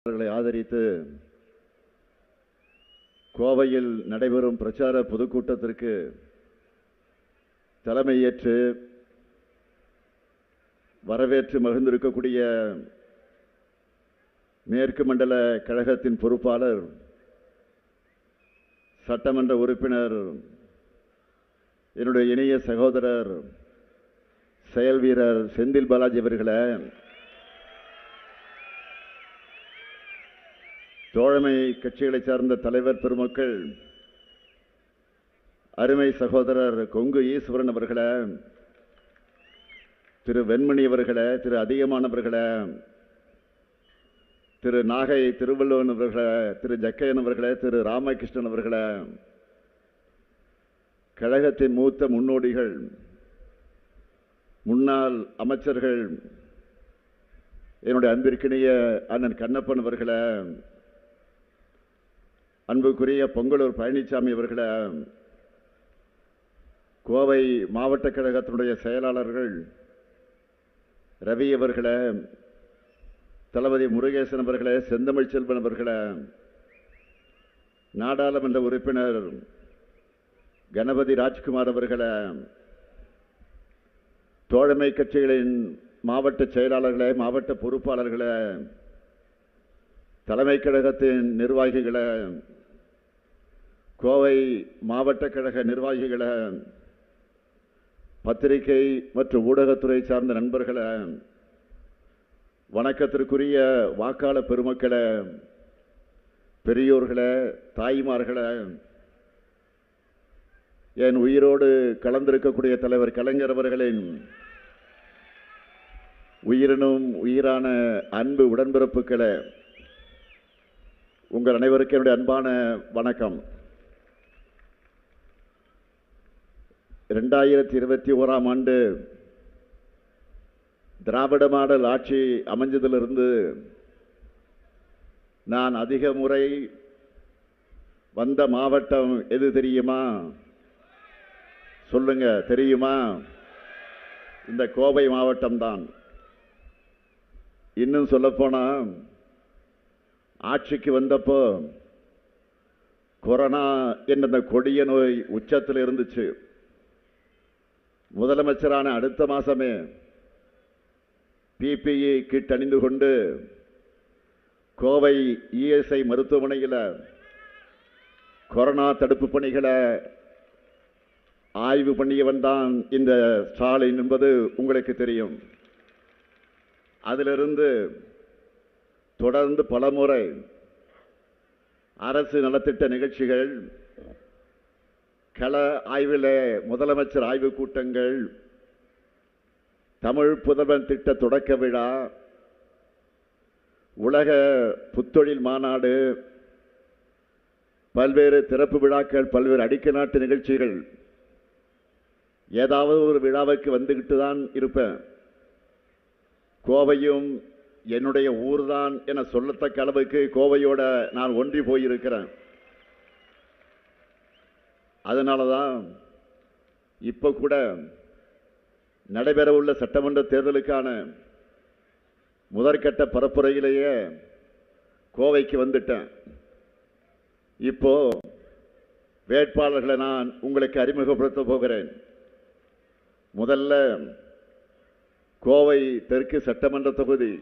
அவர்களை ஆதரித்து கோவையில் நடைபெறும் பிரச்சார பொதுக்கூட்டத்திற்கு தலைமையேற்று வரவேற்று மகிழ்ந்திருக்கக்கூடிய மேற்கு மண்டல கழகத்தின் பொறுப்பாளர் சட்டமன்ற உறுப்பினர் என்னுடைய இணைய சகோதரர் செயல் வீரர் செந்தில் பாலாஜி அவர்களே, தோழமை கட்சிகளை சார்ந்த தலைவர் பெருமக்கள், அருமை சகோதரர் கொங்கு ஈஸ்வரன் அவர்களே, திரு வெண்மணி அவர்களே, திரு அதிகமானவர்களே, திரு நாகை திருவள்ளுவன் அவர்களே, திரு ஜக்கையன் அவர்களே, திரு ராமகிருஷ்ணன் அவர்களே, கழகத்தின் மூத்த முன்னோடிகள், முன்னாள் அமைச்சர்கள், என்னுடைய அன்பிற்கினிய அண்ணன் கண்ணப்பன் அவர்களே, அன்புக்குரிய பொங்கலூர் பழனிசாமி அவர்களே, கோவை மாவட்ட கழகத்தினுடைய செயலாளர்கள் ரவி அவர்களே, தளபதி முருகேசன் அவர்களே, செந்தமிழ் செல்வன் அவர்களே, நாடாளுமன்ற உறுப்பினர் கணபதி ராஜ்குமார் அவர்களே, தோழமை கட்சிகளின் மாவட்ட செயலாளர்களே, மாவட்ட பொறுப்பாளர்களே, தலைமை கழகத்தின் நிர்வாகிகளே, கோவை மாவட்ட கழக நிர்வாகிகளே, பத்திரிகை மற்றும் ஊடகத்துறை சார்ந்த நண்பர்களே, வணக்கத்திற்குரிய வாக்காளர் பெருமக்களே, பெரியோர்களே, தாய்மார்களே, என் உயிரோடு கலந்திருக்கக்கூடிய தலைவர் கலைஞர் அவர்களின் உயிரினும் உயிரான அன்பு உடன்பிறப்புகளே, உங்கள் அனைவருக்கும் என்னுடைய அன்பான வணக்கம். 2021ஆம் ஆண்டு திராவிட மாடல் ஆட்சி அமைஞ்சதிலிருந்து நான் அதிக முறை வந்த மாவட்டம் எது தெரியுமா? சொல்லுங்க, தெரியுமா? இந்த கோவை மாவட்டம்தான். இன்னும் சொல்லப்போனா ஆட்சிக்கு வந்தப்போ கொரோனா என்ற கொடிய நோய் உச்சத்தில் இருந்துச்சு. முதலமைச்சரான அடுத்த மாசமே பிபிஇ கிட் அணிந்து கொண்டு கோவை இஎஸ்ஐ மருத்துவமனையில் கொரோனா தடுப்பு பணிகளை ஆய்வு பண்ணியவன் தான் இந்த ஸ்டாலின் என்பது உங்களுக்கு தெரியும். அதிலிருந்து தொடர்ந்து பலமுறை அரசு நலத்திட்ட நிகழ்ச்சிகள், கள ஆய்வில் முதலமைச்சர் ஆய்வுக் கூட்டங்கள், தமிழ் புதல்வன் திட்ட தொடக்க விழா, உலக புத்தொழில் மாநாடு, பல்வேறு திறப்பு விழாக்கள், பல்வேறு அடிக்க நாட்டு நிகழ்ச்சிகள், ஏதாவது ஒரு விழாவுக்கு வந்துகிட்டு தான் இருப்பேன். கோவையும் என்னுடைய ஊர்தான் என சொல்லத்தக்க அளவுக்கு கோவையோட நான் ஒன்றி போயிருக்கிறேன். அதனால தான் இப்போ கூட நடைபெறவுள்ள சட்டமன்ற தேர்தலுக்கான முதற்கட்ட பரப்புரையிலேயே கோவைக்கு வந்துட்டேன். இப்போ வேட்பாளர்களை நான் உங்களுக்கு அறிமுகப்படுத்த போகிறேன். முதல்ல கோவை தெற்கு சட்டமன்ற தொகுதி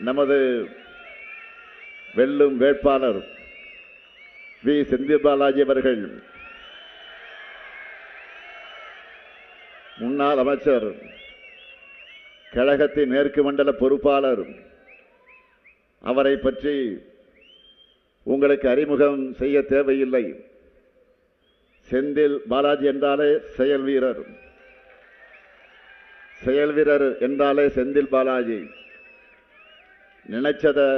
நமது வெல்லும் வேட்பாளர் வி செந்தில் பாலாஜி அவர்கள், முன்னாள் அமைச்சர், கழகத்தின் மேற்கு மண்டல பொறுப்பாளர். அவரை பற்றி உங்களுக்கு அறிமுகம் செய்ய தேவையில்லை. செந்தில் பாலாஜி என்றாலே செயல் வீரர், செயல் வீரர் என்றாலே செந்தில் பாலாஜி. நினைச்சதை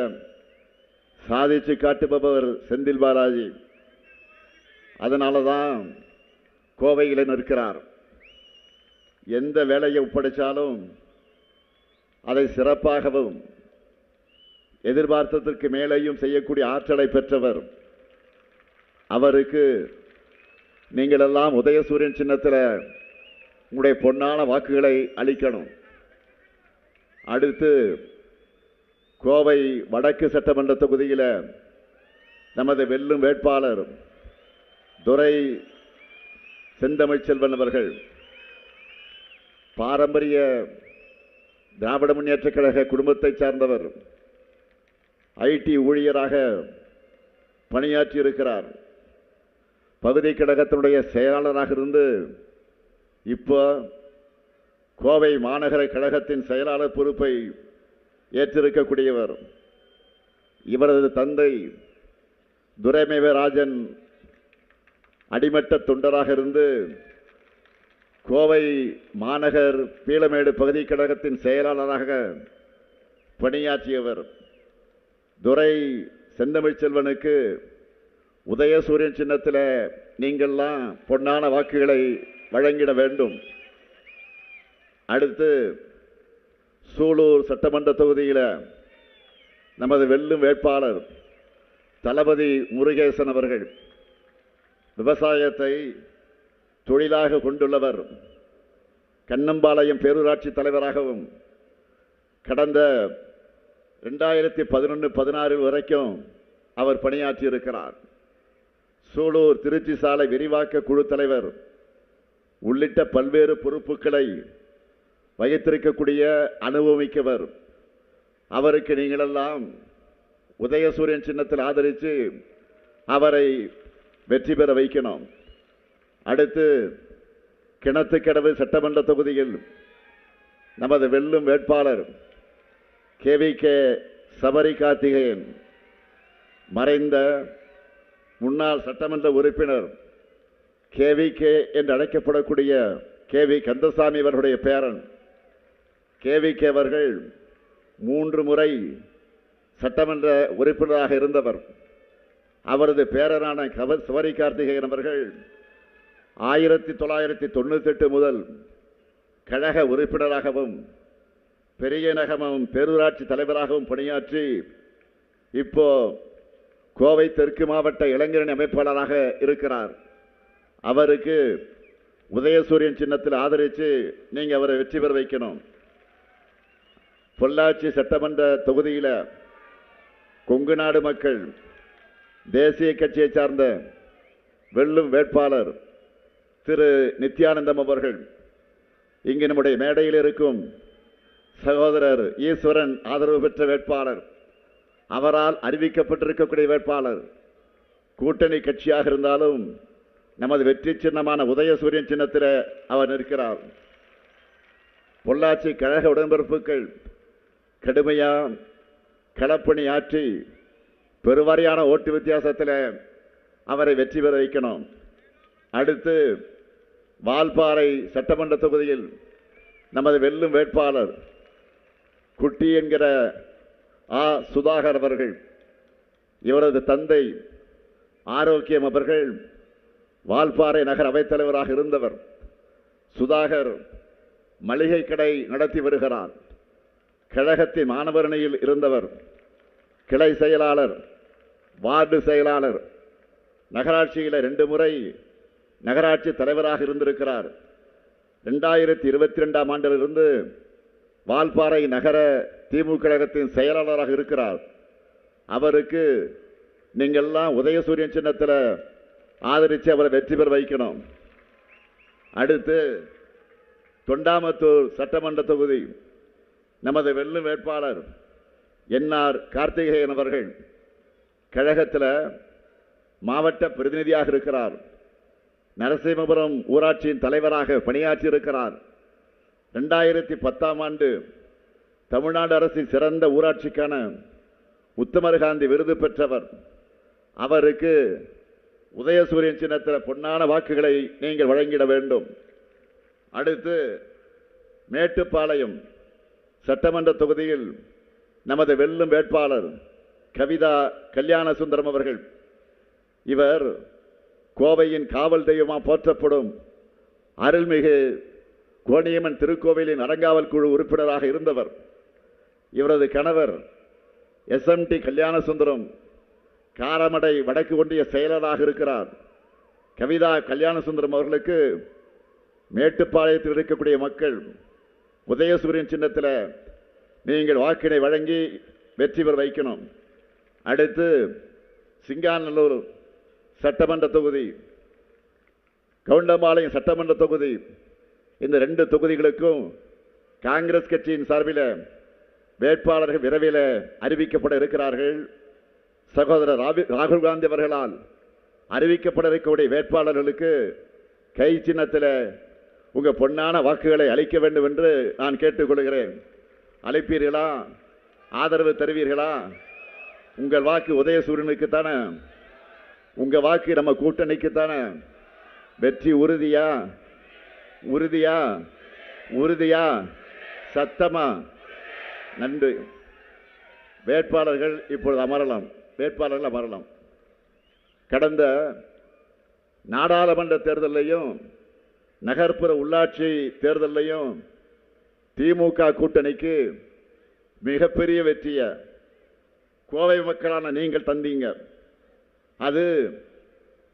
சாதிச்சு காட்டுபவர் செந்தில் பாலாஜி. அதனால தான் கோவையில் நிற்கிறார். எந்த வேலையை ஒப்படைச்சாலும் அதை சிறப்பாகவும் எதிர்பார்த்ததற்கு மேலேயும் செய்யக்கூடிய ஆற்றலை பெற்றவர். அவருக்கு நீங்கள் எல்லாம் உதயசூரியன் சின்னத்தில் உங்களுடைய பொன்னான வாக்குகளை அளிக்கணும். அடுத்து கோவை வடக்கு சட்டமன்ற தொகுதியில் நமது வெல்லும் வேட்பாளர் துரை செந்தமிழ்ச்செல்வன் அவர்கள் பாரம்பரிய திராவிட முன்னேற்றக் கழக குடும்பத்தை சார்ந்தவர். ஐடி ஊழியராக பணியாற்றி இருக்கிறார். பகுதி கழகத்தினுடைய செயலாளராக இருந்து இப்போ கோவை மாநகர கழகத்தின் செயலாளர் பொறுப்பை ஏற்றிருக்கக்கூடியவர். இவரது தந்தை துரைமேவராஜன் அடிமட்ட தொண்டராக இருந்து கோவை மாநகர் பீளமேடு பகுதி கழகத்தின் செயலாளராக பணியாற்றியவர். துரை செந்தமிழ்ச்செல்வனுக்கு உதயசூரியன் சின்னத்தில் நீங்கள்லாம் பொன்னான வாக்குகளை வழங்கிட வேண்டும். அடுத்து சூலூர் சட்டமன்ற தொகுதியில் நமது வெல்லும் வேட்பாளர் தளபதி முருகேசன் அவர்கள் விவசாயத்தை தொழிலாக கொண்டுள்ளவர். கண்ணம்பாளையம் பேரூராட்சி தலைவராகவும் கடந்த 2011-16 வரைக்கும் அவர் பணியாற்றி இருக்கிறார். சூலூர் திருச்சி சாலை விரிவாக்க குழு தலைவர் உள்ளிட்ட பல்வேறு பொறுப்புகளை வகித்திருக்கக்கூடிய அனுபவமிக்கவர். அவருக்கு நீங்களெல்லாம் உதயசூரியன் சின்னத்தில் ஆதரித்து அவரை வெற்றி பெற வைக்கணும். அடுத்து கிணத்துக்கடவு சட்டமன்ற தொகுதியில் நமது வெல்லும் வேட்பாளர் KVK சபரி கார்த்திகேயன் மறைந்த முன்னாள் சட்டமன்ற உறுப்பினர் KVK என்று அழைக்கப்படக்கூடிய KV கந்தசாமி அவர்களுடைய பேரன். KVK அவர்கள் 3 முறை சட்டமன்ற உறுப்பினராக இருந்தவர். அவரது பேரனான சபரி கார்த்திகேயன் அவர்கள் 1998 முதல் கழக உறுப்பினராகவும் பெரியநகமம் பேரூராட்சி தலைவராகவும் பணியாற்றி இப்போ கோவை தெற்கு மாவட்ட இளைஞரணி அமைப்பாளராக இருக்கிறார். அவருக்கு உதயசூரியன் சின்னத்தில் ஆதரித்து நீங்கள் அவரை வெற்றி பெற வைக்கணும். பொள்ளாச்சி சட்டமன்ற தொகுதியில் கொங்கு நாடு மக்கள் தேசிய கட்சியை சார்ந்த வெல்லும் வேட்பாளர் திரு நித்யானந்தம் அவர்கள் இங்கு நம்முடைய மேடையில் இருக்கும் சகோதரர் ஈஸ்வரன் ஆதரவு பெற்ற வேட்பாளர். அவரால் அறிவிக்கப்பட்டிருக்கக்கூடிய வேட்பாளர். கூட்டணி கட்சியாக இருந்தாலும் நமது வெற்றி சின்னமான உதயசூரியன் சின்னத்தில் அவர் நிற்கிறார். பொள்ளாச்சி கழக உடன்பிறப்புகள் கடுமையாக களப்பணி ஆற்றி பெருவாரியான ஓட்டு வித்தியாசத்தில் அவரை வெற்றி பெற வைக்கணும். அடுத்து வால்பாறை சட்டமன்ற தொகுதியில் நமது வெல்லும் வேட்பாளர் குட்டி என்கிற சுதாகர் அவர்கள். இவரது தந்தை ஆரோக்கியம் அவர்கள் வால்பாறை நகர அவைத்தலைவராக இருந்தவர். சுதாகர் மளிகை கடை நடத்தி வருகிறார். கழகத்தின் மாணவரணியில் இருந்தவர். கிளை செயலாளர், வார்டு செயலாளர், நகராட்சியில் 2 முறை நகராட்சி தலைவராக இருந்திருக்கிறார். 2022ஆம் ஆண்டிலிருந்து வால்பாறை நகர திமுக கழகத்தின் செயலாளராக இருக்கிறார். அவருக்கு நீங்கள்லாம் உதயசூரியன் சின்னத்தில் ஆதரித்து அவரை வெற்றி பெற வைக்கணும். அடுத்து தொண்டாமத்தூர் சட்டமன்ற தொகுதி நமது வெல்லும் வேட்பாளர் NR கார்த்திகேயன் அவர்கள் கழகத்தில் மாவட்ட பிரதிநிதியாக இருக்கிறார். நரசிம்மபுரம் ஊராட்சியின் தலைவராக பணியாற்றி இருக்கிறார். 2010ஆம் ஆண்டு தமிழ்நாடு அரசின் சிறந்த ஊராட்சிக்கான உத்தமர் காந்தி விருது பெற்றவர். அவருக்கு உதயசூரியன் சின்னத்தில் பொன்னான வாக்குகளை நீங்கள் வழங்கிட வேண்டும். அடுத்து மேட்டுப்பாளையம் சட்டமன்ற தொகுதியில் நமது வெல்லும் வேட்பாளர் கவிதா கல்யாணசுந்தரம் அவர்கள். இவர் கோவையின் காவல் தெய்வமாக போற்றப்படும் அருள்மிகு கோணியம்மன் திருக்கோவிலின் அறங்காவல் குழு உறுப்பினராக இருந்தவர். இவரது கணவர் SMT கல்யாணசுந்தரம் காரமடை வடக்கு ஒன்றிய செயலராக இருக்கிறார். கவிதா கல்யாணசுந்தரம் அவர்களுக்கு மேட்டுப்பாளையத்தில் இருக்கக்கூடிய மக்கள் உதயசூரியன் சின்னத்தில் நீங்கள் வாக்கினை வழங்கி வெற்றி பெற வைக்கணும். அடுத்து சிங்காநல்லூர் சட்டமன்ற தொகுதி, கவுண்டம்பாளையம் சட்டமன்ற தொகுதி, இந்த 2 தொகுதிகளுக்கும் காங்கிரஸ் கட்சியின் சார்பில் வேட்பாளர்கள் விரைவில் அறிவிக்கப்பட இருக்கிறார்கள். சகோதரர் ராகுல் காந்தி அவர்களால் அறிவிக்கப்பட இருக்கக்கூடிய வேட்பாளர்களுக்கு கை சின்னத்தில் உங்கள் பொன்னான வாக்குகளை அளிக்க வேண்டும் என்று நான் கேட்டுக்கொள்கிறேன். அழைப்பீர்களா? ஆதரவு தருவீர்களா? உங்கள் வாக்கு உதயசூரியனுக்குத்தானே? உங்கள் வாக்கு நம்ம கூட்டணிக்குத்தானே? வெற்றி உறுதியா? உறுதியா? உறுதியா? சத்தமா? நன்றி. வேட்பாளர்கள் இப்பொழுது அமரலாம். வேட்பாளர்கள் அமரலாம். கடந்த நாடாளுமன்ற தேர்தலையும் நகர்ப்புற உள்ளாட்சி தேர்தலையும் திமுக கூட்டணிக்கு மிகப்பெரிய வெற்றியை கோவை மக்களான நீங்கள் தந்தீங்க. அது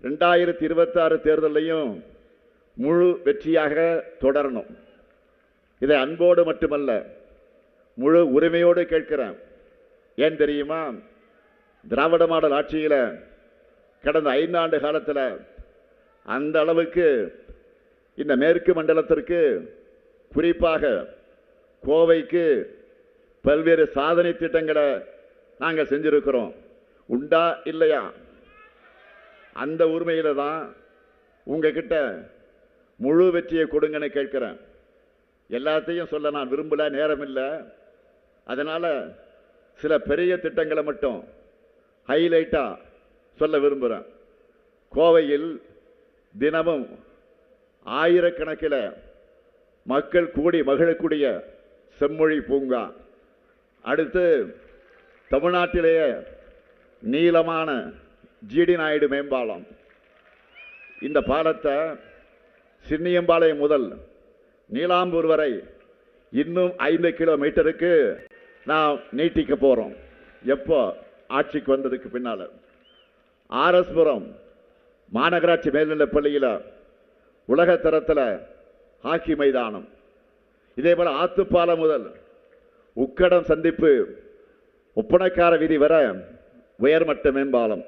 2026 தேர்தலையும் முழு வெற்றியாக தொடரணும். இதை அன்போடு மட்டுமல்ல, முழு உரிமையோடு கேட்கிறேன். ஏன் தெரியுமா? திராவிட மாடல் ஆட்சியில் கடந்த 5 ஆண்டு காலத்தில் அந்த அளவுக்கு இந்த மேற்கு மண்டலத்திற்கு, குறிப்பாக கோவைக்கு பல்வேறு சாதனை திட்டங்களை நாங்கள் செஞ்சிருக்கிறோம். உண்டா இல்லையா? அந்த உரிமையில தான் உங்ககிட்ட முழு வெற்றியை கொடுங்கன்னு கேட்கிறேன். எல்லாத்தையும் சொல்ல நான் விரும்பல, நேரம் இல்லை. அதனால சில பெரிய திட்டங்களை மட்டும் ஹைலைட்டா சொல்ல விரும்புகிறேன். கோவையில் தினமும் ஆயிரக்கணக்கில் மக்கள் கூடி மகிழக்கூடிய செம்மொழி பூங்கா, அடுத்து தமிழ்நாட்டிலேயே நீளமான ஜிடி நாயுடு மேம்பாலம். இந்த பாலத்தை சின்னியம்பாளையம் முதல் நீலாம்பூர் வரை இன்னும் 5 கிலோமீட்டருக்கு நான் நீட்டிக்க போறோம். எப்போ? ஆட்சிக்கு வந்ததுக்கு பின்னால. ஆர்எஸ்புரம் மாநகராட்சி மேல்நிலைப் பள்ளியில் உலக தரத்தில் ஹாக்கி மைதானம். இதே போல ஆத்துப்பாலம் முதல் உக்கடம் சந்திப்பு ஒப்பனக்கார வீதி வர உயர்மட்ட மேம்பாலம்.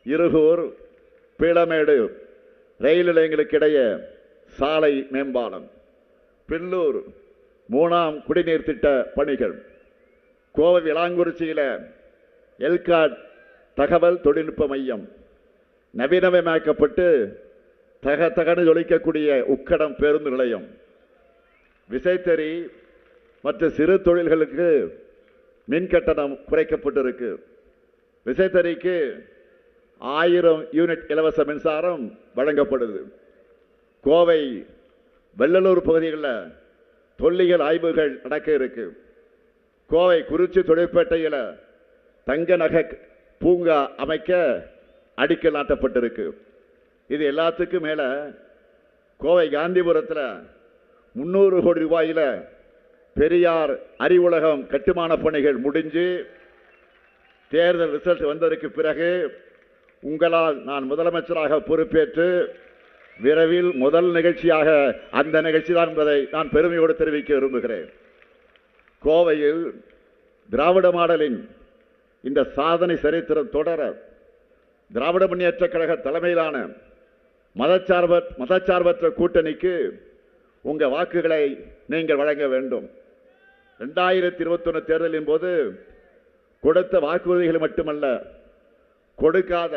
இருகூர் பீளமேடு ரயில் நிலையங்களுக்கு இடையே சாலை மேம்பாலம். பில்லூர் 3ஆம் குடிநீர் திட்ட பணிகள். கோவை விளாங்குறிச்சியில் எல்காட் தகவல் தொழில்நுட்ப மையம் நவீனமயமாக்கப்பட்டு தகதகன்னு ஜொலிக்கக்கூடிய உக்கடம் பேருந்து நிலையம். விசைத்தறி மற்ற சிறு தொழில்களுக்கு மின் கட்டணம் குறைக்கப்பட்டிருக்கு. விசைத்தறிக்கு 1000 யூனிட் இலவச மின்சாரம் வழங்கப்படுது. கோவை வெள்ளலூர் பகுதிகளில் தொல்லியல் ஆய்வுகள் நடக்க இருக்கு. கோவை குறிச்சி தொழிற்பேட்டையில் தங்க நகை பூங்கா அமைக்க அடிக்கல் நாட்டப்பட்டிருக்கு. இது எல்லாத்துக்கும் மேல கோவை காந்திபுரத்தில் 300 கோடி ரூபாயில் பெரியார் அறிவுலகம் கட்டுமான பணிகள் முடிஞ்சு தேர்தல் ரிசல்ட் வந்ததற்கு பிறகு உங்களால் நான் முதலமைச்சராக பொறுப்பேற்று விரைவில் முதல் நிகழ்ச்சியாக அந்த நிகழ்ச்சி தான் என்பதை நான் பெருமையோடு தெரிவிக்க விரும்புகிறேன். கோவையில் திராவிட மாடலின் இந்த சாதனை சரித்திரம் தொடர திராவிட முன்னேற்ற கழக தலைமையிலான மதச்சார்பற்ற கூட்டணிக்கு உங்கள் வாக்குகளை நீங்கள் வழங்க வேண்டும். 2021 தேர்தலின் போது கொடுத்த வாக்குறுதிகள் மட்டுமல்ல, கொடுக்காத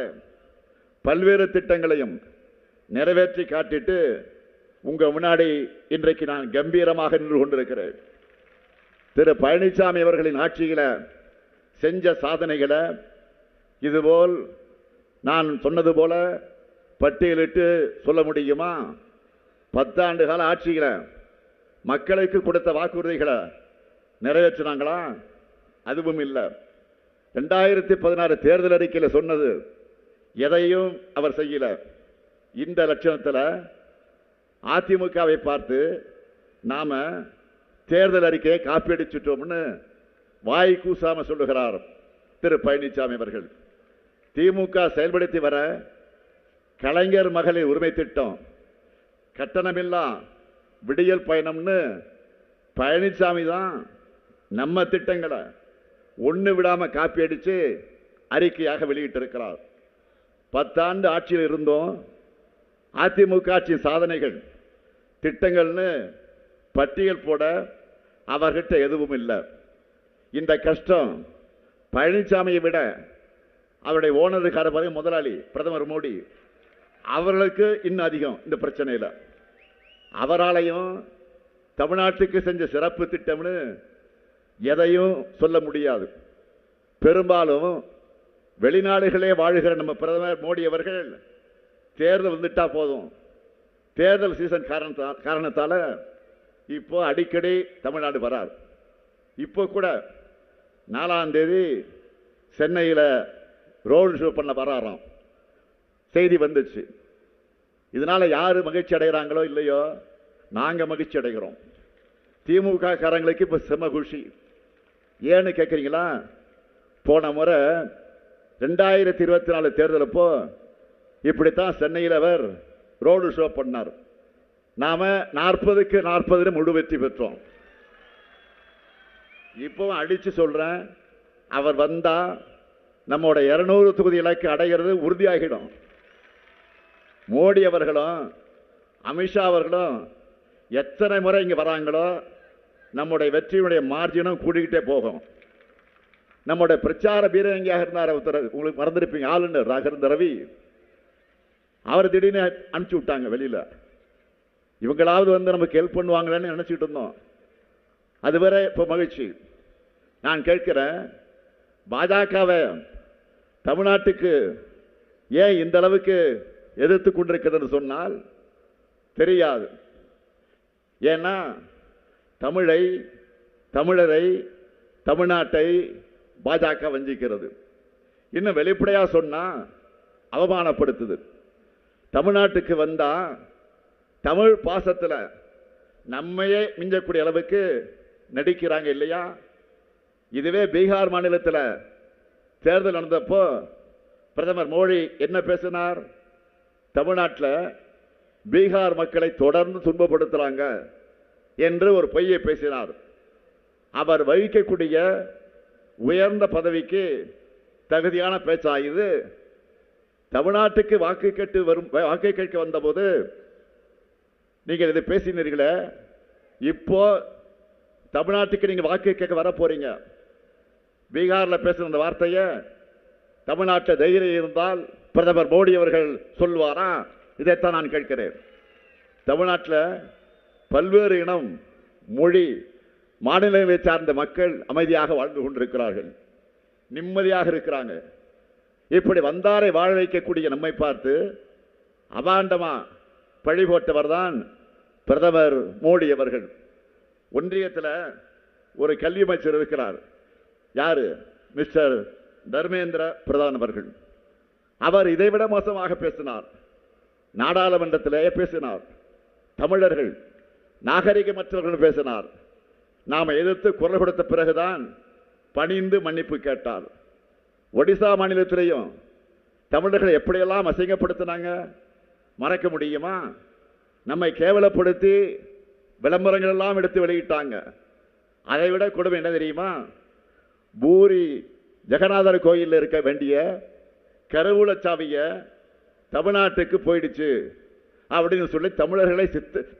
பல்வேறு திட்டங்களையும் நிறைவேற்றி காட்டிட்டு உங்க முன்னாடி இன்றைக்கு நான் கம்பீரமாக நின்று கொண்டிருக்கிறேன். திரு பழனிசாமி அவர்களின் ஆட்சியில செஞ்ச சாதனைகளை இதுபோல் நான் சொன்னது போல பட்டியலிட்டு சொல்ல முடியுமா? 10 ஆண்டு கால ஆட்சியில மக்களுக்கு கொடுத்த வாக்குறுதிகளை நிறைவேற்றினாங்களா? அதுவும் இல்லை. 2016 தேர்தல் அறிக்கையில் சொன்னது எதையும் அவர் செய்யல. இந்த லட்சணத்தில் அதிமுகவை பார்த்து நாம தேர்தல் அறிக்கையை காப்பியடிச்சுட்டோம்னு வாய் கூசாம சொல்லுகிறார் திரு பழனிசாமி அவர்கள். திமுக செயல்படுத்தி வர கலைஞர் மகளிர் உரிமை திட்டம், கட்டணமில்லா விடியல் பயணம்னு பழனிசாமி தான் நம்ம திட்டங்களை ஒண்ணு விடாம காப்பி அடிச்சு அறிக்கையாக வெளியிட்டிருக்கிறார். 10 ஆண்டு ஆட்சியில் இருந்தோம். அதிமுக ஆட்சியின் சாதனைகள் திட்டங்கள்னு பட்டியல் போட அவர்கிட்ட எதுவும் இல்லை. இந்த கஷ்டம் பழனிசாமியை விட அவருடைய ஓனருக்கார பாருங்க, முதலாளி பிரதமர் மோடி அவர்களுக்கு இன்னும் அதிகம் இந்த பிரச்சனையில். அவராலையும் தமிழ்நாட்டுக்கு செஞ்ச சிறப்பு திட்டம்னு எதையும் சொல்ல முடியாது. பெரும்பாலும் வெளிநாடுகளே வாழுகிற நம்ம பிரதமர் மோடி அவர்கள் தேர்தல் வந்துட்டா போதும், தேர்தல் சீசன் காரணத்தால இப்போ அடிக்கடி தமிழ்நாடு வரார். இப்போ கூட 4ஆம் தேதி சென்னையில் ரோடு ஷோ பண்ண வராராம், செய்தி வந்துச்சு. இதனால யாரு மகிழ்ச்சி அடைகிறாங்களோ இல்லையோ, நாங்க மகிழ்ச்சி அடைகிறோம். திமுக காரங்களுக்கு இப்ப செம குஷி. ஏன்னு கேட்குறீங்களா? போன முறை 2024 தேர்தல் அப்போ இப்படித்தான் சென்னையில் அவர் ரோடு ஷோ பண்ணார். நாம 40க்கு 40 முழு வெற்றி பெற்றோம். இப்போ அடிச்சு சொல்றேன், அவர் வந்தா நம்மோட 200 தொகுதி இலக்கு அடைகிறது உறுதியாகிடும். மோடி அவர்களும் அமித்ஷா அவர்களும் எத்தனை முறை இங்க வராங்களோ நம்முடைய வெற்றியுடைய மார்ஜினும் கூடிக்கிட்டே போகும். நம்முடைய பிரச்சார பீரங்கியாக இருந்தார் ஒருத்தர், உங்களுக்கு மறந்துருப்பீங்க, ஆளுநர் ராகவேந்திர ரவி. அவர் திடீர்னு அனுப்பிச்சு விட்டாங்க வெளியில. இவங்களாவது வந்து நமக்கு ஹெல்ப் பண்ணுவாங்களேன்னு நினைச்சிட்டு இருந்தோம். அதுவரை இப்போ மகிழ்ச்சி. நான் கேட்கிறேன், பாஜகவை தமிழ்நாட்டுக்கு ஏன் இந்த அளவுக்கு எதிர்த்து கொண்டிருக்கிறது சொன்னால் தெரியாது. ஏன்னா தமிழை, தமிழரை, தமிழ்நாட்டை பாஜக வஞ்சிக்கிறது. இன்னும் வெளிப்படையா சொன்னா அவமானப்படுத்துது. தமிழ்நாட்டுக்கு வந்தா தமிழ் பாசத்துல நம்மையே மிஞ்சக்கூடிய அளவுக்கு நடிக்கிறாங்க இல்லையா? இதுவே பீகார் மாநிலத்தில் தேர்தல் நடந்தப்போ பிரதமர் மோடி என்ன பேசினார்? தமிழ்நாட்டில் பீகார் மக்களை தொடர்ந்து துன்பப்படுத்துறாங்க என்று ஒரு பொய்யை பேசினார். அவர் வகிக்கக்கூடிய உயர்ந்த பதவிக்கு தகுதியான பேச்சாயுது. தமிழ்நாட்டுக்கு வாக்கு கேட்க வந்தபோது நீங்கள் இதை பேசினீர்களே, இப்போ தமிழ்நாட்டுக்கு நீங்க வாக்கு கேட்க வர போறீங்க. பீகாரில் பேசுற அந்த வார்த்தையை தமிழ்நாட்டில் தைரியம் இருந்தால் பிரதமர் மோடி அவர்கள் சொல்வாரா? இதைத்தான் நான் கேட்கிறேன். தமிழ்நாட்டில் பல்வேறு இனம், மொழி, மாநிலங்களை சார்ந்த மக்கள் அமைதியாக வாழ்ந்து கொண்டிருக்கிறார்கள், நிம்மதியாக இருக்கிறாங்க. இப்படி வந்தாரை வாழ வைக்கக்கூடிய நம்மை பார்த்து அபாண்டமா பழி போட்டவர் தான் பிரதமர் மோடி அவர்கள். ஒன்றியத்தில் ஒரு கல்வி அமைச்சர் இருக்கிறார். யாரு? மிஸ்டர் தர்மேந்திர பிரதான் அவர்கள். அவர் இதைவிட மோசமாக பேசினார். நாடாளுமன்றத்திலேயே பேசினார். தமிழர்கள் நாகரிகமற்றவர்கள் பேசினார். நாம் எதிர்த்து குரல் கொடுத்த பிறகுதான் பணிந்து மன்னிப்பு கேட்டார். ஒடிசா மாநிலத்திலேயும் தமிழர்களை எப்படியெல்லாம் அசிங்கப்படுத்தினாங்க, மறக்க முடியுமா? நம்மை கேவலப்படுத்தி விளம்பரங்கள் எல்லாம் எடுத்து வெளியிட்டாங்க. அதை விட கொடுமை என்ன தெரியுமா? பூரி ஜெகநாதர் கோயிலில் இருக்க வேண்டிய கருவூல சாவிய தமிழ்நாட்டுக்கு போயிடுச்சு அப்படின்னு சொல்லி தமிழர்களை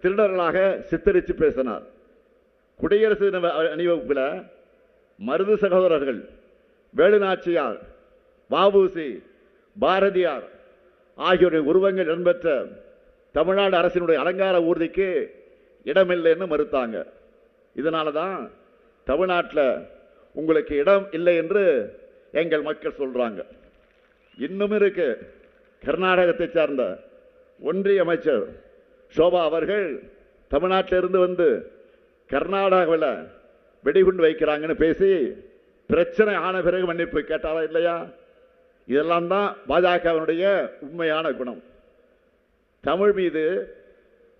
திருடர்களாக சித்தரித்து பேசினார். குடியரசு அணிவகுப்பில் மருது சகோதரர்கள், வேலுநாச்சியார், வ.உ.சி., பாரதியார் ஆகியோருடைய உருவங்கள் இடம்பெற்ற தமிழ்நாடு அரசினுடைய அலங்கார ஊர்திக்கு இடமில்லைன்னு மறுத்தாங்க. இதனால தான் தமிழ்நாட்டில் உங்களுக்கு இடம் இல்லை என்று எங்கள் மக்கள் சொல்றாங்க. இன்னும் இருக்கு. கர்நாடகத்தை சார்ந்த ஒன்றிய அமைச்சர் சோபா அவர்கள் தமிழ்நாட்டில் இருந்து வந்து கர்நாடகாவில் வெடிகுண்டு வைக்கிறாங்கன்னு பேசி பிரச்சனை ஆன பிறகு மன்னிப்பு கேட்டாரா இல்லையா? இதெல்லாம் தான் பாஜகவினுடைய உண்மையான குணம். தமிழ் மீது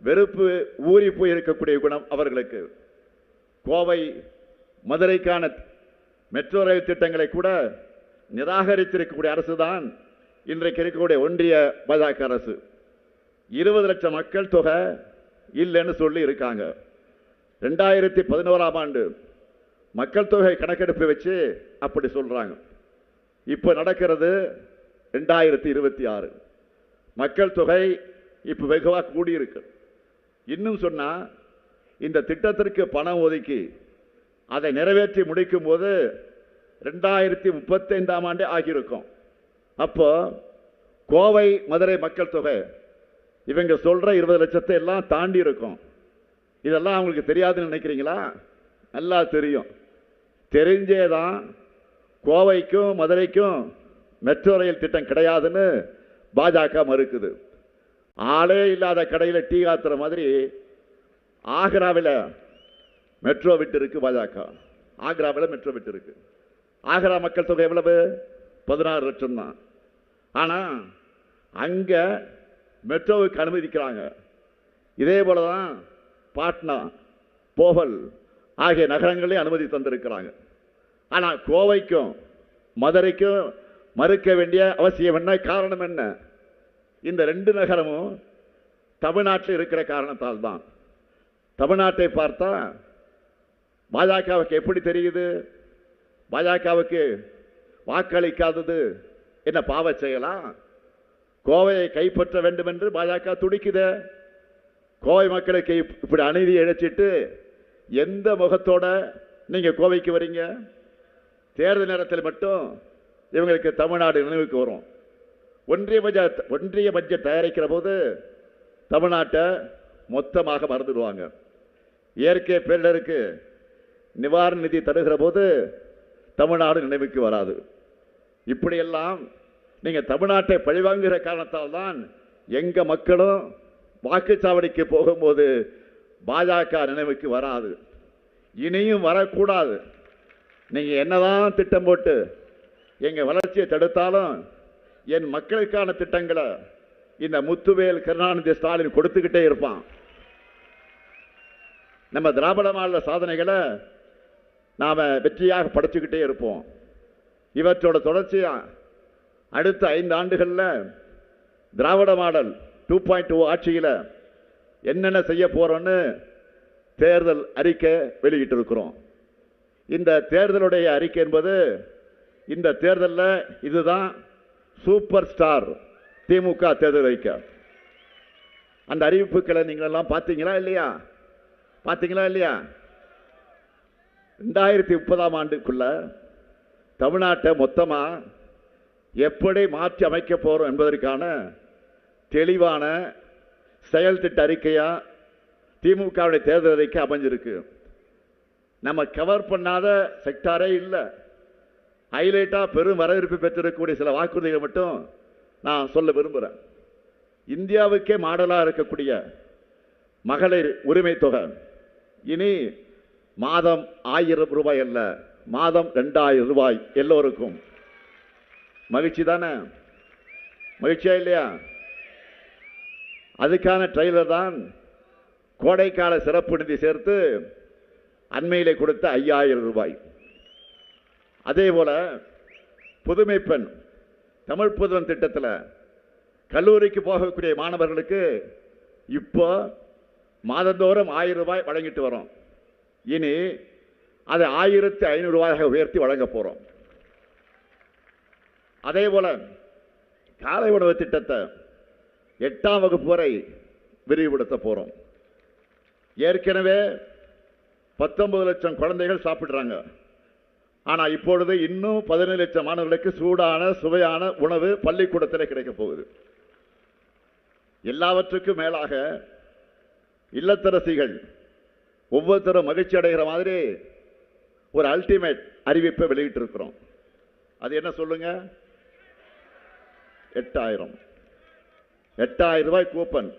வெறுப்பு ஊறி போய் இருக்கக்கூடிய குணம் அவர்களுக்கு. கோவை மதுரைக்கான மெட்ரோ ரயில் திட்டங்களை கூட நிராகரித்திருக்கக்கூடிய அரசு தான் இன்றைக்கு இருக்கக்கூடிய ஒன்றிய பாஜக அரசு. 20 லட்சம் மக்கள் தொகை இல்லைன்னு சொல்லி இருக்காங்க. 2011ஆம் ஆண்டு மக்கள் தொகை கணக்கெடுப்பு வச்சு அப்படி சொல்றாங்க. இப்போ நடக்கிறது 2026. மக்கள் தொகை இப்போ வெகுவாக கூடியிருக்கு. இன்னும் சொன்னா இந்த திட்டத்திற்கு பணம் ஒதுக்கி அதை நிறைவேற்றி முடிக்கும் போது 2035ஆம் ஆண்டே ஆகியிருக்கும். அப்போ கோவை மதுரை மக்கள் தொகை இவங்க சொல்ற 20 லட்சத்தை எல்லாம் தாண்டி இருக்கும். இதெல்லாம் அவங்களுக்கு தெரியாதுன்னு நினைக்கிறீங்களா? நல்லா தெரியும். தெரிஞ்சேதான் கோவைக்கும் மதுரைக்கும் மெட்ரோ ரயில் திட்டம் கிடையாதுன்னு பாஜக மறுக்குது. ஆளே இல்லாத கடையில் டீ காத்துற மாதிரி ஆக்ராவில் மெட்ரோ விட்டு இருக்கு பாஜக. ஆக்ராவில் மெட்ரோ விட்டு இருக்கு. ஆக்ரா மக்கள் தொகை எவ்வளவு? 16 லட்சம் தான். ஆனால் அங்கே மெட்ரோவுக்கு அனுமதிக்கிறாங்க. இதே போல தான் பாட்னா, போகல் ஆகிய நகரங்களே அனுமதி தந்திருக்கிறாங்க. ஆனால் கோவைக்கும் மதுரைக்கும் மறுக்க வேண்டிய அவசியம் என்ன? காரணம் என்ன? இந்த 2 நகரமும் தமிழ்நாட்டில் இருக்கிற காரணத்தால் தான். தமிழ்நாட்டை பார்த்தா பாஜகவுக்கு எப்படி தெரியுது? பாஜகவுக்கு வாக்களிக்காதது என்ன பாவ செயலா? கோவையை கைப்பற்ற வேண்டும் என்று பாஜக துடிக்குது. கோவை மக்களுக்கு இப்படி அநீதி இழைச்சிட்டு எந்த முகத்தோட நீங்க கோவைக்கு வரீங்க? தேர்தல் நேரத்தில் மட்டும் இவங்களுக்கு தமிழ்நாடு நினைவுக்கு வரும். ஒன்றிய பட்ஜெட் தயாரிக்கிற போது தமிழ்நாட்டை மொத்தமாக மறந்துடுவாங்க. இயற்கை பேரிடருக்கு நிவாரண நிதி தருகிற போது தமிழ்நாடு நினைவுக்கு வராது. இப்படியெல்லாம் நீங்க தமிழ்நாட்டை பழிவாங்குகிற காரணத்தால் தான் எங்க மக்களும் வாக்குச்சாவடிக்கு போகும்போது பாஜக நினைவுக்கு வராது. இனியும் வரக்கூடாது. நீங்க என்னதான் திட்டம் போட்டு எங்க வளர்ச்சியை தடுத்தாலும் என் மக்களுக்கான திட்டங்களை இந்த முத்துவேல் கருணாநிதி ஸ்டாலின் கொடுத்துக்கிட்டே இருப்பான். நம்ம திராவிட மாடல சாதனைகளை நாம வெற்றியாக படைச்சுக்கிட்டே இருப்போம். இவற்றோட தொடர்ச்சியா அடுத்த 5 ஆண்டுகளில் திராவிட மாடல் 2.0 ஆட்சியில் என்னென்ன செய்ய போறோம்னு தேர்தல் அறிக்கை வெளியிட்டு இருக்கிறோம். இந்த தேர்தலுடைய அறிக்கை என்பது இந்த தேர்தலில் இதுதான் சூப்பர் ஸ்டார் திமுக தேர்தல் அறிக்கை. அந்த அறிவிப்புகளை நீங்கள் எல்லாம் பார்த்தீங்களா இல்லையா? பார்த்தீங்களா இல்லையா? 2030ஆம் ஆண்டுக்குள்ள தமிழ்நாட்டை மொத்தமா எப்படி மாற்றி அமைக்க போறோம் என்பதற்கான தெளிவான செயல் திட்ட அறிக்கையா திமுகவுடைய தேர்தல் அறிக்கை அமைஞ்சிருக்கு. நம்ம கவர் பண்ணாத செக்டாரே இல்லை. ஹைலைட்டா பெரும் வரவேற்பு பெற்றிருக்கக்கூடிய சில வாக்குறுதிகள் மட்டும் நான் சொல்ல விரும்புகிறேன். இந்தியாவுக்கே மாடலாக இருக்கக்கூடிய மகளிர் உரிமை தொகை இனி மாதம் 1000 ரூபாய் அல்ல, மாதம் 2000 ரூபாய் எல்லோருக்கும். மகிழ்ச்சி தானே? மகிழ்ச்சியா இல்லையா? அதுக்கான ட்ரெய்லர் தான் கோடைக்கால சிறப்பு நிதி சேர்த்து அண்மையிலே கொடுத்த 5000 ரூபாய். அதே போல புதுமை பெண் தமிழ் புதுவன் திட்டத்தில் கல்லூரிக்கு போகக்கூடிய மாணவர்களுக்கு இப்போ மாதந்தோறும் 1000 ரூபாய் வழங்கிட்டு வரோம். இனி அதை 1500 ரூபாயாக உயர்த்தி வழங்க போறோம். அதே போல காலை உணவு திட்டத்தை 8ஆம் வகுப்பு வரை விரிவுபடுத்த போறோம். ஏற்கனவே 19 லட்சம் குழந்தைகள் சாப்பிடுறாங்க. ஆனால் இப்பொழுது இன்னும் 17 லட்சம் மாணவர்களுக்கு சூடான சுவையான உணவு பள்ளிக்கூடத்தில் கிடைக்க போகுது. எல்லாவற்றுக்கும் மேலாக இல்லத்தரசிகள் ஒவ்வொருத்தரும் மகிழ்ச்சி அடைகிற மாதிரி ஒரு அல்டிமேட் அறிவிப்பை வெளியிட்டு இருக்கிறோம். அது என்ன சொல்லுங்க? 8000 ரூபாய் கூப்பன்.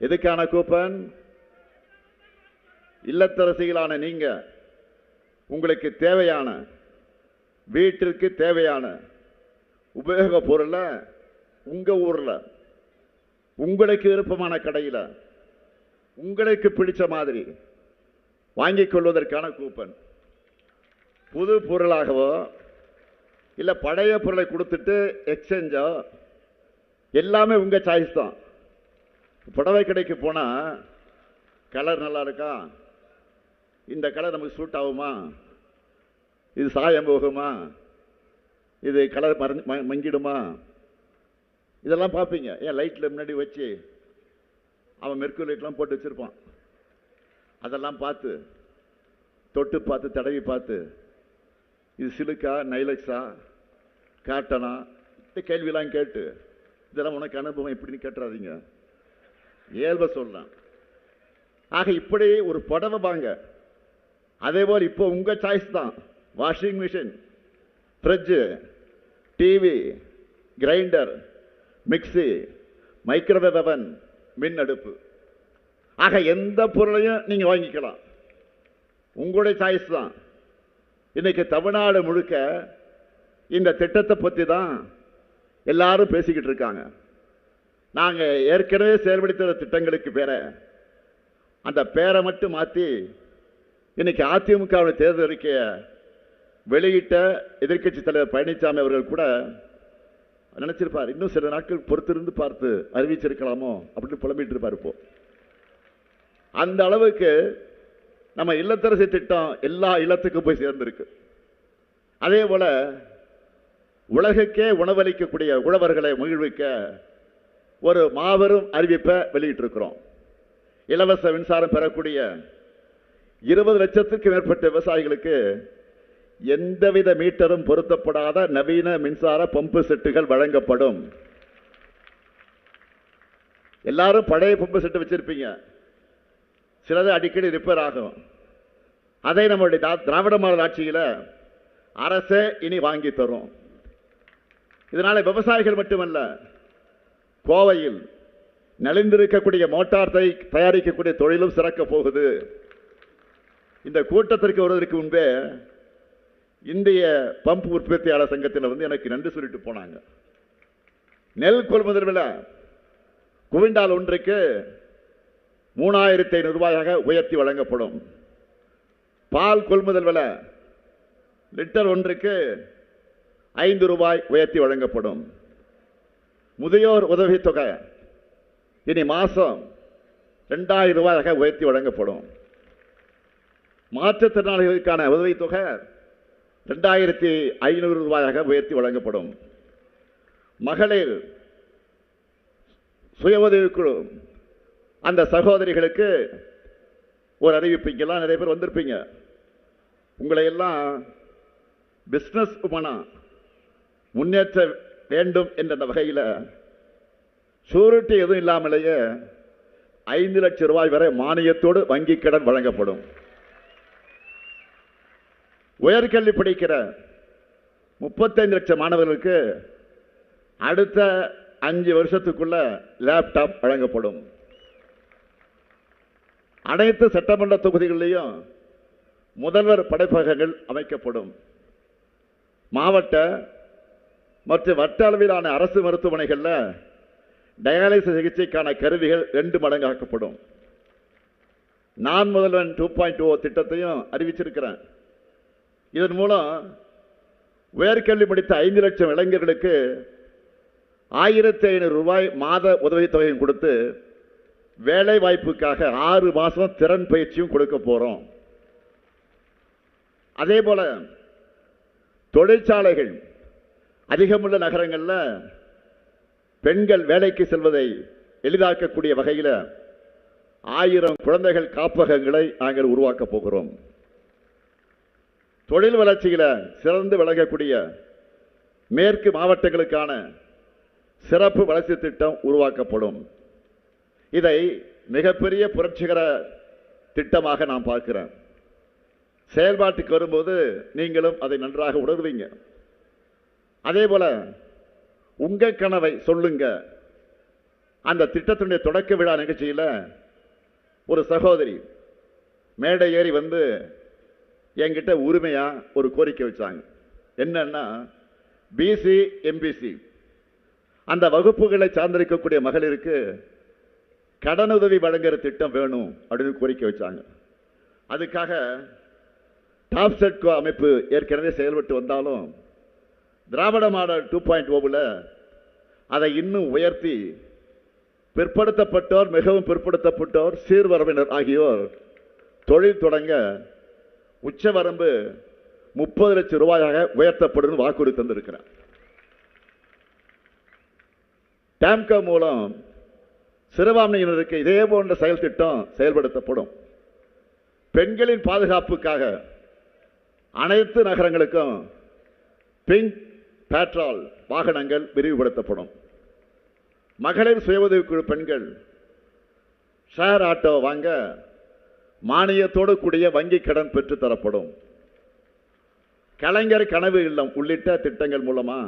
எதுக்கான கூப்பன்? இல்லத்தரசிகளான நீங்க உங்களுக்கு தேவையான வீட்டிற்கு தேவையான உபயோக பொருளை உங்க ஊர்ல உங்களுக்கு விருப்பமான கடையில் உங்களுக்கு பிடிச்ச மாதிரி வாங்கிக் கொள்வதற்கான கூப்பன். புது பொருளாகவோ இல்லை பழைய பொருளை கொடுத்துட்டு எக்ஸ்சேஞ்சோ எல்லாமே உங்க சாய்ஸ் தான். புடவை கடைக்கு போனால் கலர் நல்லா இருக்கா, இந்த கலர் நமக்கு சூட் ஆகுமா இது சாயம் போகுமா, இது கலர் மங்கிடுமா, இதெல்லாம் பார்ப்பீங்க. ஏன் லைட்டில் முன்னாடி வச்சு அவன் மெர்க்குரி லைட்லாம் போட்டு வச்சுருப்பான். அதெல்லாம் பார்த்து தொட்டு பார்த்து தடவி பார்த்து இது சிலுக்கா நைலக்ஸா காட்டனா இந்த கேள்வியெல்லாம் கேட்டு இதெல்லாம் உனக்கு அனுபவம் எப்படின்னு கேட்டுறாதீங்க, இயல்பை சொல்லலாம். ஆக இப்படி ஒரு புடவை வாங்க. அதே போல் இப்போ உங்கள் சாய்ஸ் தான். Washing machine, fridge, TV, grinder, mixie, microwave அவன், மின் அடுப்பு. ஆக எந்த பொருளையும் நீங்கள் வாங்கிக்கலாம், உங்களுடைய சாய்ஸ் தான். இன்னைக்கு தமிழ்நாடு முழுக்க இந்த திட்டத்தை பற்றி தான் எல்லாரும் பேசிக்கிட்டு இருக்காங்க. நாங்கள் ஏற்கனவே செயல்படுத்துகிற திட்டங்களுக்கு பேர அந்த பேரை மட்டும் மாற்றி இன்னைக்கு அதிமுக தேர்தல் அறிக்கையை வெளியிட்ட எதிர்க்கட்சி தலைவர் பழனிசாமி அவர்கள் கூட நினைச்சிருப்பார், இன்னும் சில நாட்கள் பொறுத்திருந்து பார்த்து அறிவிச்சிருக்கலாமோ அப்படின்னு புலம்பிட்டு இருப்பார். இப்போ அந்த அளவுக்கு நம்ம இல்லத்தரசி திட்டம் எல்லா இல்லத்துக்கும் போய் சேர்ந்திருக்கு. அதே போல உலகுக்கே உணவளிக்கக்கூடிய உழவர்களை மகிழ்விக்க ஒரு மாபெரும் அறிவிப்பை வெளியிட்டிருக்கிறோம். இலவச மின்சாரம் பெறக்கூடிய 20 லட்சத்துக்கு மேற்பட்ட விவசாயிகளுக்கு எந்தவித மீட்டரும் பொருத்தப்படாத நவீன மின்சார பம்பு செட்டுகள் வழங்கப்படும். எல்லாரும் பழைய பம்பு செட்டு வச்சிருப்பீங்க, சிலது அடிக்கடி ரிப்பேர் ஆகும். அதை நம்முடைய திராவிட மாடல் ஆட்சியில் அரசே இனி வாங்கி தரும். இதனால விவசாயிகள் மட்டுமல்ல, கோவையில் நலிந்திருக்கக்கூடிய மோட்டார் தயாரிக்கக்கூடிய தொழிலும் சிறக்க போகுது. இந்த கூட்டத்திற்கு வருவதற்கு முன்பே இந்திய பம்பு உற்பத்தியாளர் சங்கத்தில் எனக்கு நன்றி சொல்லிட்டு போனாங்க. நெல் கொள்முதல் விலை குவிண்டால் ஒன்றுக்கு 3500 ரூபாயாக உயர்த்தி வழங்கப்படும். பால் கொள்முதல் விலை லிட்டர் ஒன்றுக்கு 5 ரூபாய் உயர்த்தி வழங்கப்படும். முதியோர் உதவித்தொகை இனி மாசம் 2000 ரூபாயாக உயர்த்தி வழங்கப்படும். மாற்றுத்திறனாளிகளுக்கான உதவித்தொகை 2500 ரூபாயாக உயர்த்தி வழங்கப்படும். மகளிர் சுய உதவிக்குழு அந்த சகோதரிகளுக்கு ஒரு அறிவிப்பீங்கெல்லாம் நிறைய பேர் வந்திருப்பீங்க. உங்களை எல்லாம் பிஸ்னஸ் உமனா முன்னேற்ற வேண்டும் என்ற வகையில் சூரிட்டி எதுவும் இல்லாமலேயே 5 லட்சம் ரூபாய் வரை மானியத்தோடு வங்கி கடன் வழங்கப்படும். உயர்கல்வி படிக்கிற 35 லட்சம் மாணவர்களுக்கு அடுத்த 5 வருஷத்துக்குள்ள லேப்டாப் வழங்கப்படும். அனைத்து சட்டமன்ற தொகுதிகளிலும் முதல்வர் படைப்பகங்கள் அமைக்கப்படும். மாவட்ட மற்றும் வட்ட அளவிலான அரசு மருத்துவமனைகளில் டயாலிசிஸ் சிகிச்சைக்கான கருவிகள் 2 மடங்காக்கப்படும். நான் முதல்வன் 2.0 திட்டத்தையும் அறிவிச்சிருக்கிறேன். இதன் மூலம் உயர்கல்வி படித்த 5 லட்சம் இளைஞர்களுக்கு 1500 ரூபாய் மாத உதவித்தொகையும் கொடுத்து வேலை வாய்ப்புக்காக 6 மாதம் திறன் பயிற்சியும் கொடுக்க போறோம். அதே போல தொழிற்சாலைகள் அதிகமுள்ள நகரங்களில் பெண்கள் வேலைக்கு செல்வதை எளிதாக்கக்கூடிய வகையில் 1000 குழந்தைகள் காப்பகங்களை நாங்கள் உருவாக்க போகிறோம். தொழில் வளர்ச்சியில் சிறந்து விளங்கக்கூடிய மேற்கு மாவட்டங்களுக்கான சிறப்பு வளர்ச்சி திட்டம் உருவாக்கப்படும். இதை மிகப்பெரிய புரட்சிகர திட்டமாக நான் பார்க்கிறேன். செயல்பாட்டுக்கு வரும்போது நீங்களும் அதை நன்றாக உணர்வீங்க. அதே போல உங்க கனவை சொல்லுங்க. அந்த திட்டத்தினுடைய தொடக்க விழா நிகழ்ச்சியில் ஒரு சகோதரி மேடை ஏறி வந்து என்கிட்ட உரிமையா ஒரு கோரிக்கை வச்சாங்க. என்னன்னா, பிசி எம்பிசி அந்த வகுப்புகளை சார்ந்திருக்கக்கூடிய மகளிருக்கு கடனுதவி வழங்குற திட்டம் வேணும் அப்படின்னு கோரிக்கை வச்சாங்க. அதுக்காக டாப் செட்கோ அமைப்பு ஏற்கனவே செயல்பட்டு வந்தாலும் திராவிட மாடல் 2.0 அதை இன்னும் உயர்த்தி பிற்படுத்தப்பட்டோர், மிகவும் பிற்படுத்தப்பட்டோர், சீர்வரவினர் ஆகியோர் தொழில் தொடங்க உச்சவரம்பு 30 லட்சம் ரூபாயாக உயர்த்தப்படும் வாக்குறுதி தந்திருக்கிறார். டாம்கோ மூலம் சிறுபான்மையினருக்கு இதே போன்ற செயல் திட்டம் செயல்படுத்தப்படும். பெண்களின் பாதுகாப்புக்காக அனைத்து நகரங்களுக்கும் பிங்க் பேட்ரோல் வாகனங்கள் விரிவுபடுத்தப்படும். மகளிர் சுய உதவிக்குழு பெண்கள் ஷேர் ஆட்டோ வாங்க மானியத்தோடு கூடிய வங்கி கடன் பெற்று தரப்படும். கலைஞர் கனவு இல்லம் உள்ளிட்ட திட்டங்கள் மூலமா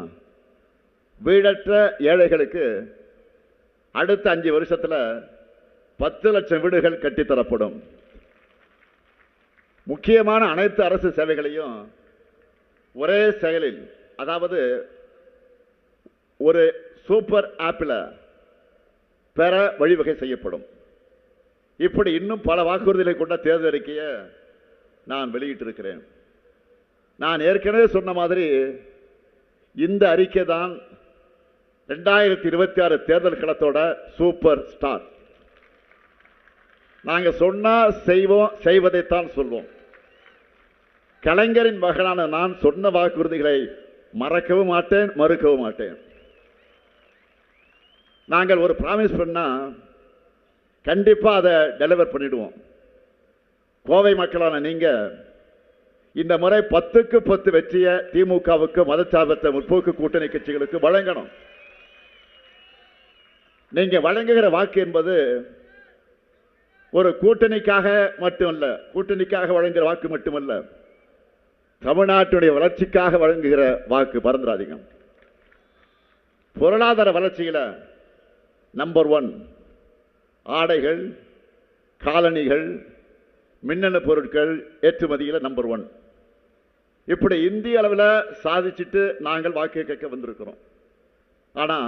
வீடற்ற ஏழைகளுக்கு அடுத்த 5 வருஷத்துல 10 லட்சம் வீடுகள் கட்டித்தரப்படும். முக்கியமான அனைத்து அரசு சேவைகளையும் ஒரே செயலில், அதாவது ஒரு சூப்பர் ஆப்பில் பெற வழிவகை செய்யப்படும். இப்படி இன்னும் பல வாக்குறுதிகளை கொண்ட தேர்தல் அறிக்கையை நான் வெளியிட்டிருக்கிறேன். நான் ஏற்கனவே சொன்ன மாதிரி இந்த அறிக்கை தான் 2026 தேர்தல் களத்தோட சூப்பர் ஸ்டார். நாங்கள் சொன்னா செய்வோம், செய்வதைத்தான் சொல்வோம். கலைஞரின் மகனான நான் சொன்ன வாக்குறுதிகளை மறக்கவும் மாட்டேன், மறுக்கவும் மாட்டேன். நாங்கள் ஒரு பிராமிஸ் பண்ணா கண்டிப்பா அதை டெலிவர் பண்ணிடுவோம். கோவை மக்களான நீங்க இந்த முறை 10க்கு 10 வெற்றியை திமுகவுக்கு மதச்சார்பற்ற முற்போக்கு கூட்டணி கட்சிகளுக்கு வழங்கணும். நீங்க வழங்குகிற வாக்கு என்பது ஒரு கூட்டணிக்காக மட்டுமல்ல, கூட்டணிக்காக வழங்குகிற வாக்கு மட்டுமல்ல, தமிழ்நாட்டுடைய வளர்ச்சிக்காக வழங்குகிற வாக்கு. பரந்துராதிங்க. பொருளாதார வளர்ச்சியில நம்பர் 1 ஆடைகள், காலணிகள், மின்னணு பொருட்கள் ஏற்றுமதியில் நம்பர் 1. இப்படி இந்திய அளவில் சாதிச்சுட்டு நாங்கள் வாக்கு கேட்க வந்திருக்கிறோம். ஆனா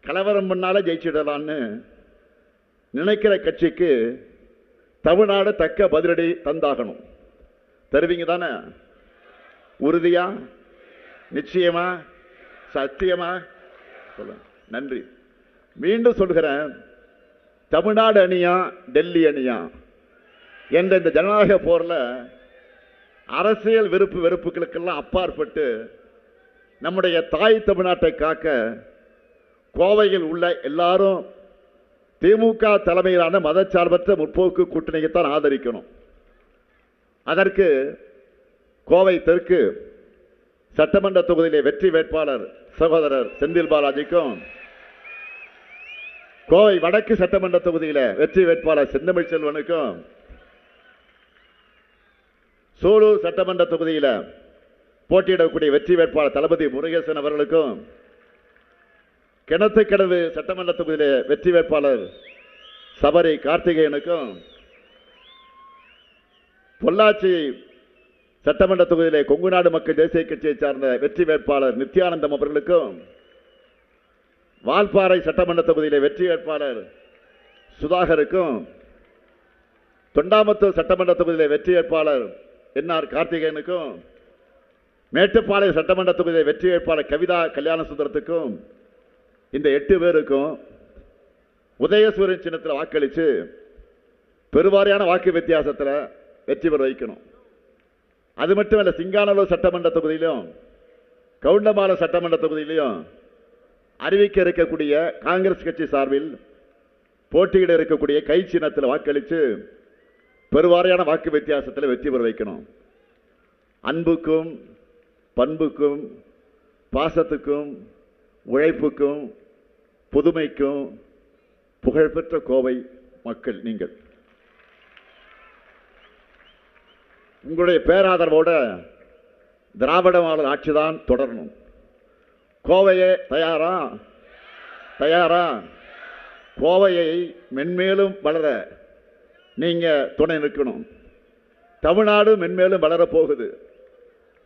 கலவரம் பண்ணால ஜெயிச்சிடலான்னு நினைக்கிற கட்சிக்கு தமிழ்நாடு தக்க பதிலடி தந்தாகணும். தருவீங்க தானே? உறுதியா, நிச்சயமா, சத்தியமா சொல்ல. நன்றி. மீண்டும் சொல்கிறேன், தமிழ்நாடு அணியா டெல்லி அணியா என்ற இந்த ஜனநாயக போர்ல அரசியல் விருப்பு வெறுப்புகளுக்கெல்லாம் அப்பாற்பட்டு நம்முடைய தாய் தமிழ்நாட்டை காக்க கோவையில் உள்ள எல்லாரும் திமுக தலைமையிலான மதச்சார்பற்ற முற்போக்கு கூட்டணியைத்தான் ஆதரிக்கணும். அதற்கு கோவை தெற்கு சட்டமன்ற தொகுதியிலே வெற்றி வேட்பாளர் சகோதரர் செந்தில் பாலாஜிக்கும், கோவை வடக்கு சட்டமன்ற தொகுதியில வெற்றி வேட்பாளர் செந்தமிழ் செல்வனுக்கும், சூலூர் சட்டமன்ற தொகுதியில போட்டியிடக்கூடிய வெற்றி வேட்பாளர் தளபதி முருகேசன் அவர்களுக்கும், கிணத்துக்கடவு சட்டமன்ற தொகுதியில வெற்றி வேட்பாளர் சபரி கார்த்திகேயனுக்கும், பொள்ளாச்சி சட்டமன்ற தொகுதியிலே கொங்கு நாடு மக்கள் தேசிய கட்சியை சார்ந்த வெற்றி வேட்பாளர் நித்யானந்தம் அவர்களுக்கும், வால்பாறை சட்டமன்ற தொகுதியிலே வெற்றி வேட்பாளர் சுதாகருக்கும், தொண்டாமுத்தூர் சட்டமன்ற தொகுதியிலே வெற்றி வேட்பாளர் என்ஆர் கார்த்திகேயனுக்கும், மேட்டுப்பாளையம் சட்டமன்ற தொகுதியிலே வெற்றி வேட்பாளர் கவிதா கல்யாண சுந்தரத்துக்கும், இந்த 8 பேருக்கும் உதயசூரியன் சின்னத்தில் வாக்களித்து பெருவாரியான வாக்கு வித்தியாசத்தில் வெற்றி பெற வைக்கணும். அது மட்டுமல்ல, சிங்கானல்லூர் சட்டமன்ற தொகுதியிலும் கவுண்டமாலம் சட்டமன்ற தொகுதியிலும் அறிவிக்க இருக்கக்கூடிய காங்கிரஸ் கட்சி சார்பில் போட்டியிட இருக்கக்கூடிய கை சின்னத்தில் வாக்களித்து பெருவாரியான வாக்கு வித்தியாசத்தில் வெற்றி பெற வைக்கணும். அன்புக்கும் பண்புக்கும் பாசத்துக்கும் உழைப்புக்கும் புதுமைக்கும் புகழ்பெற்ற கோவை மக்கள் நீங்கள். உங்களுடைய பேராதரவோட திராவிட மாடல் ஆட்சிதான் தொடரணும். கோவையே தயாரா? தயாரா? கோவையை மென்மேலும் வளர நீங்க துணை நிற்கணும். தமிழ்நாடு மென்மேலும் வளர போகுது.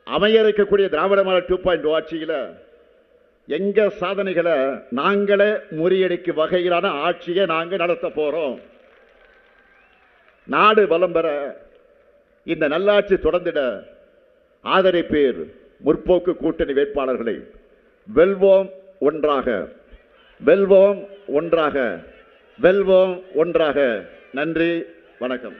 அமைய இருக்கக்கூடிய திராவிட மாடல் 2.0 ஆட்சியில எங்க சாதனைகளை நாங்களே முறியடிக்கும் வகையிலான ஆட்சியை நாங்கள் நடத்த போறோம். நாடு வளம் பெற, இந்த நல்லாட்சி தொடர்ந்திட ஆதரிப்பீர் முற்போக்கு கூட்டணி வேட்பாளர்களை. வெல்வோம் ஒன்றாக, வெல்வோம் ஒன்றாக, வெல்வோம் ஒன்றாக. நன்றி, வணக்கம்.